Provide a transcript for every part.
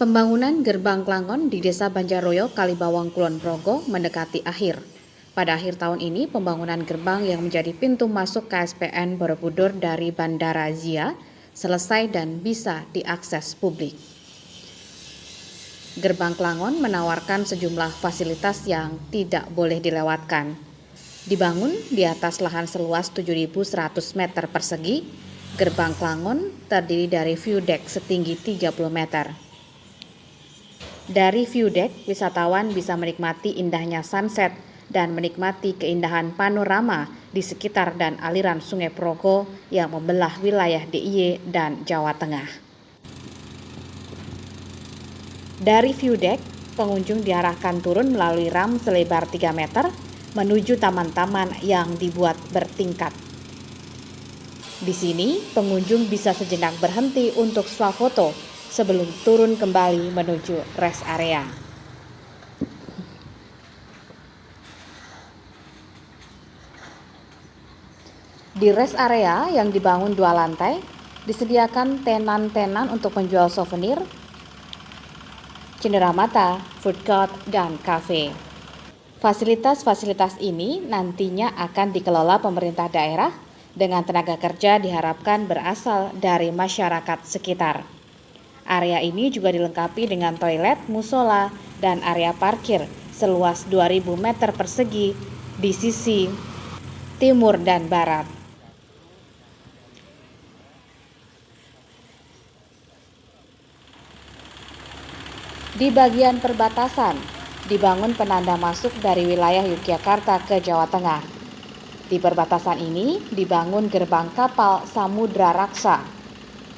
Pembangunan Gerbang Klangon di Desa Banjaroyo, Kalibawang, Kulon Progo mendekati akhir. Pada akhir tahun ini, pembangunan gerbang yang menjadi pintu masuk KSPN Borobudur dari Bandara Zia selesai dan bisa diakses publik. Gerbang Klangon menawarkan sejumlah fasilitas yang tidak boleh dilewatkan. Dibangun di atas lahan seluas 7.100 meter persegi, Gerbang Klangon terdiri dari view deck setinggi 30 meter. Dari view deck, wisatawan bisa menikmati indahnya sunset dan menikmati keindahan panorama di sekitar dan aliran Sungai Progo yang membelah wilayah DIY dan Jawa Tengah. Dari view deck, pengunjung diarahkan turun melalui ram selebar 3 meter menuju taman-taman yang dibuat bertingkat. Di sini, pengunjung bisa sejenak berhenti untuk swafoto sebelum turun kembali menuju rest area. Di rest area yang dibangun 2 lantai, disediakan tenan-tenan untuk penjual souvenir, cenderamata, food court, dan kafe. Fasilitas-fasilitas ini nantinya akan dikelola pemerintah daerah dengan tenaga kerja diharapkan berasal dari masyarakat sekitar. Area ini juga dilengkapi dengan toilet, musola, dan area parkir seluas 2.000 meter persegi di sisi timur dan barat. Di bagian perbatasan, dibangun penanda masuk dari wilayah Yogyakarta ke Jawa Tengah. Di perbatasan ini dibangun gerbang kapal Samudra Raksa.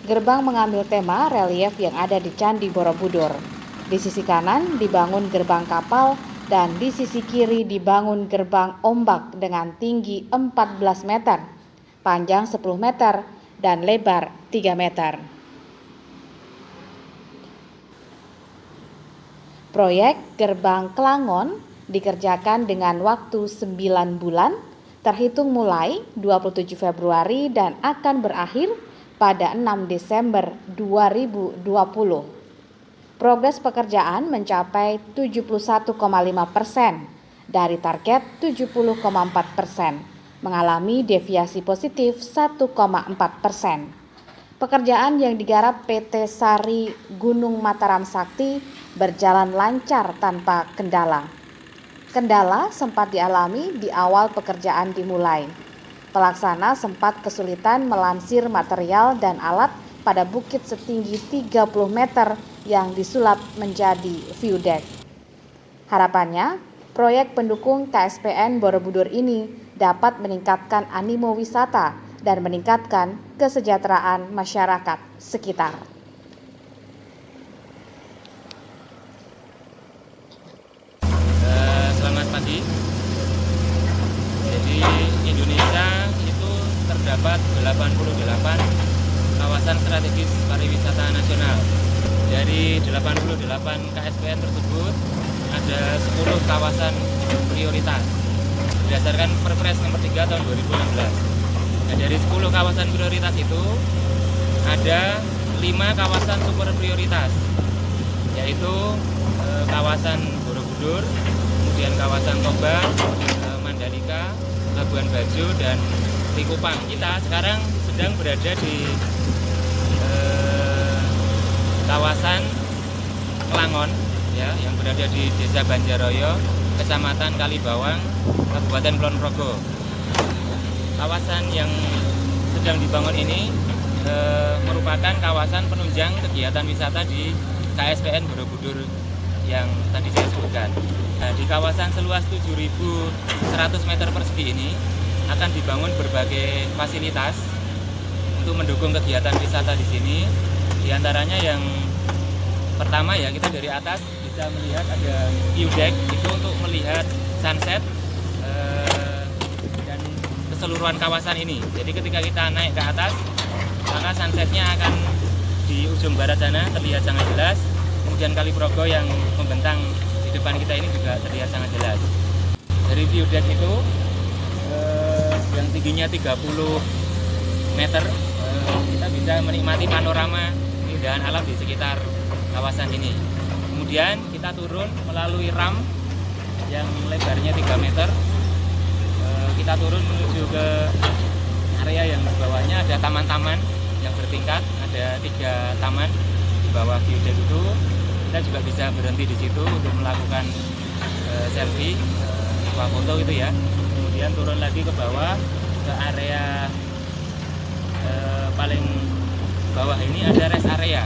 Gerbang mengambil tema relief yang ada di Candi Borobudur. Di sisi kanan dibangun gerbang kapal dan di sisi kiri dibangun gerbang ombak dengan tinggi 14 meter, panjang 10 meter, dan lebar 3 meter. Proyek Gerbang Klangon dikerjakan dengan waktu 9 bulan, terhitung mulai 27 Februari dan akan berakhir pada 6 Desember 2020. Progres pekerjaan mencapai 71,5% dari target 70,4%, mengalami deviasi positif 1,4%. Pekerjaan yang digarap PT Sari Gunung Mataram Sakti berjalan lancar tanpa kendala. Kendala sempat dialami di awal pekerjaan dimulai. Pelaksana sempat kesulitan melansir material dan alat pada bukit setinggi 30 meter yang disulap menjadi view deck. Harapannya, proyek pendukung KSPN Borobudur ini dapat meningkatkan animo wisata dan meningkatkan kesejahteraan masyarakat sekitar. Selamat pagi. Jadi Indonesia itu terdapat 88 kawasan strategis pariwisata nasional. Dari 88 KSPN tersebut ada 10 kawasan prioritas berdasarkan Perpres nomor 3 tahun 2016. Nah, dari 10 kawasan prioritas itu ada 5 kawasan super prioritas, yaitu kawasan Borobudur, kemudian kawasan Toba, Mandalika, Labuan Bajo, dan Likupang. Kita sekarang sedang berada di kawasan Klangon, ya, yang berada di Desa Banjaroyo, Kecamatan Kalibawang, Kabupaten Kulon Progo. Kawasan yang sedang dibangun ini merupakan kawasan penunjang kegiatan wisata di KSPN Borobudur yang tadi saya sebutkan. Nah, di kawasan seluas 7.100 meter persegi ini akan dibangun berbagai fasilitas untuk mendukung kegiatan wisata di sini. Di antaranya yang pertama, ya, kita dari atas bisa melihat ada view deck, itu untuk melihat sunset dan keseluruhan kawasan ini. Jadi ketika kita naik ke atas, maka sunsetnya akan di ujung barat sana terlihat sangat jelas. Kemudian Kali Progo yang membentang di depan kita ini juga terlihat sangat jelas. Dari view deck itu yang tingginya 30 meter, kita bisa menikmati panorama keindahan alam di sekitar kawasan ini. Kemudian kita turun melalui ramp yang lebarnya 3 meter. Kita turun menuju ke area yang di bawahnya ada taman-taman yang bertingkat, ada 3 taman di bawah viewdeck itu. Kita juga bisa berhenti di situ untuk melakukan selfie, foto itu ya. Kemudian turun lagi ke bawah ke area paling bawah ini ada rest area.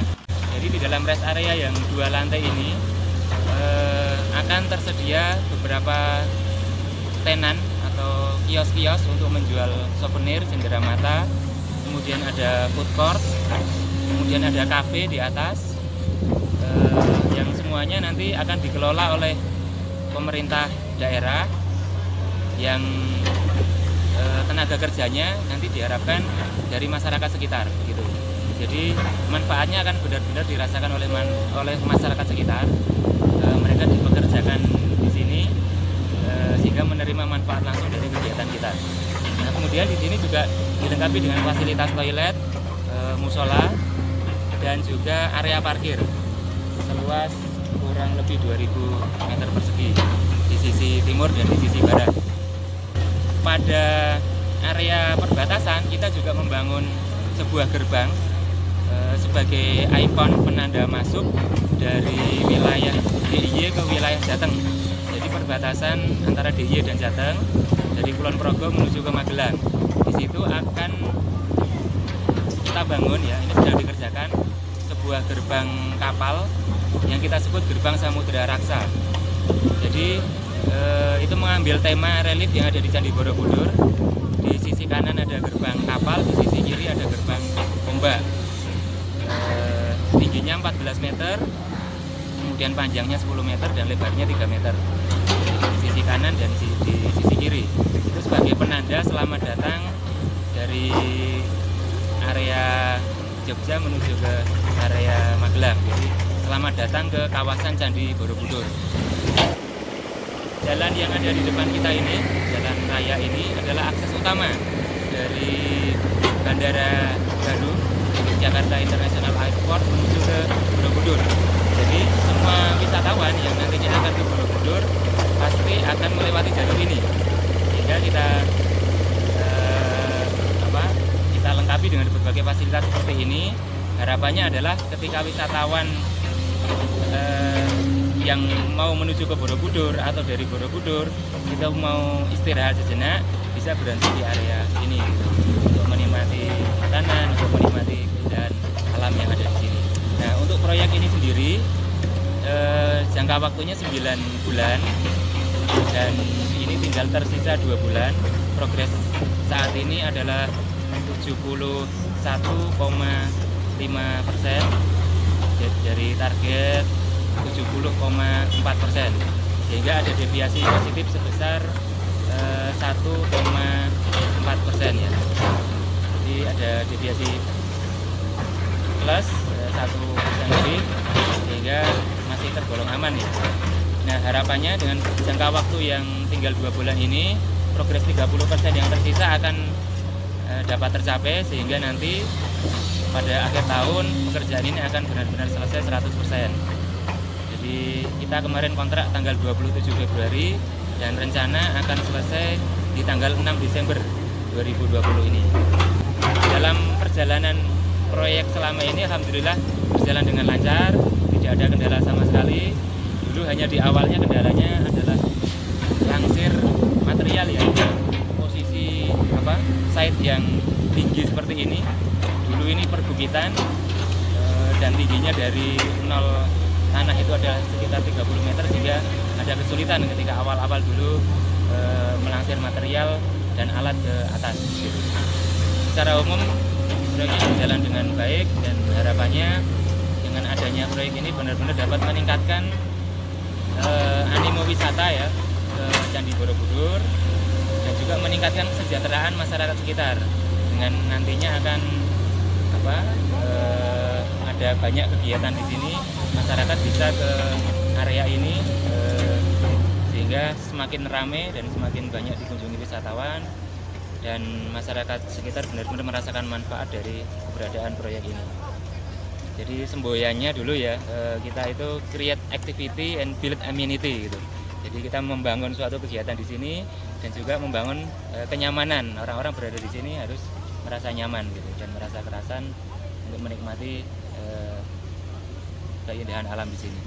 Jadi di dalam rest area yang 2 lantai ini akan tersedia beberapa tenan atau kios-kios untuk menjual souvenir cenderamata. Kemudian ada food court, kemudian ada cafe di atas, yang semuanya nanti akan dikelola oleh pemerintah daerah yang tenaga kerjanya nanti diharapkan dari masyarakat sekitar gitu. Jadi manfaatnya akan benar-benar dirasakan oleh masyarakat sekitar. Mereka dipekerjakan di sini sehingga menerima manfaat langsung dari kegiatan kita. Nah, kemudian di sini juga dilengkapi dengan fasilitas toilet, musola, dan juga area parkir seluas kurang lebih 2000 meter persegi di sisi timur dan di sisi barat. Pada area perbatasan kita juga membangun sebuah gerbang sebagai ikon penanda masuk dari wilayah DIY ke wilayah Jateng. Jadi perbatasan antara DIY dan Jateng dari Kulon Progo menuju ke Magelang. Di situ akan kita bangun ya, ini sedang dikerjakan sebuah gerbang kapal yang kita sebut gerbang Samudra Raksa. Jadi itu mengambil tema relief yang ada di Candi Borobudur. Di sisi kanan ada gerbang kapal, di sisi kiri ada gerbang ombak. Tingginya 14 meter, kemudian panjangnya 10 meter dan lebarnya 3 meter di sisi kanan dan di sisi kiri. Itu sebagai penanda selamat datang dari area Jogja menuju ke area Magelang. Jadi selamat datang ke kawasan Candi Borobudur. Jalan yang ada di depan kita ini, jalan raya ini adalah akses utama dari Bandara Baru Jakarta International Airport menuju ke Borobudur. Jadi semua wisatawan yang nantinya akan ke Borobudur pasti akan melewati jalur ini. Sehingga kita lengkapi dengan berbagai fasilitas seperti ini. Harapannya adalah ketika wisatawan yang mau menuju ke Borobudur atau dari Borobudur kita mau istirahat sejenak bisa berhenti di area ini untuk menikmati makanan, untuk menikmati keindahan alam yang ada di sini. Nah, untuk proyek ini sendiri jangka waktunya 9 bulan dan ini tinggal tersisa 2 bulan. Progres saat ini adalah 71,5% dari target 70,4%, sehingga ada deviasi positif sebesar 1,4% ya. Jadi ada deviasi plus 1% lebih, sehingga masih tergolong aman ya. Nah, harapannya dengan jangka waktu yang tinggal 2 bulan ini, progres 30% yang tersisa akan dapat tercapai, sehingga nanti pada akhir tahun pekerjaan ini akan benar-benar selesai 100%. Jadi kita kemarin kontrak tanggal 27 Februari dan rencana akan selesai di tanggal 6 Desember 2020 ini. Dalam perjalanan proyek selama ini alhamdulillah berjalan dengan lancar, tidak ada kendala sama sekali. Dulu hanya di awalnya kendalanya adalah langsir material ya. Posisi site yang tinggi seperti ini. Dulu ini perbukitan dan tingginya dari nol tanah itu ada sekitar 30 meter, sehingga ada kesulitan ketika awal-awal dulu melangsir material dan alat ke atas. Secara umum proyek ini berjalan dengan baik dan harapannya dengan adanya proyek ini benar-benar dapat meningkatkan animo wisata ya ke Candi Borobudur dan juga meningkatkan kesejahteraan masyarakat sekitar dengan nantinya akan ada banyak kegiatan di sini, masyarakat bisa ke area ini sehingga semakin ramai dan semakin banyak dikunjungi wisatawan dan masyarakat sekitar benar-benar merasakan manfaat dari keberadaan proyek ini. Jadi semboyannya dulu ya, kita itu create activity and build amenity gitu. Jadi kita membangun suatu kegiatan di sini dan juga membangun kenyamanan. Orang-orang berada di sini harus merasa nyaman gitu dan merasa kerasan untuk menikmati keindahan alam di sini.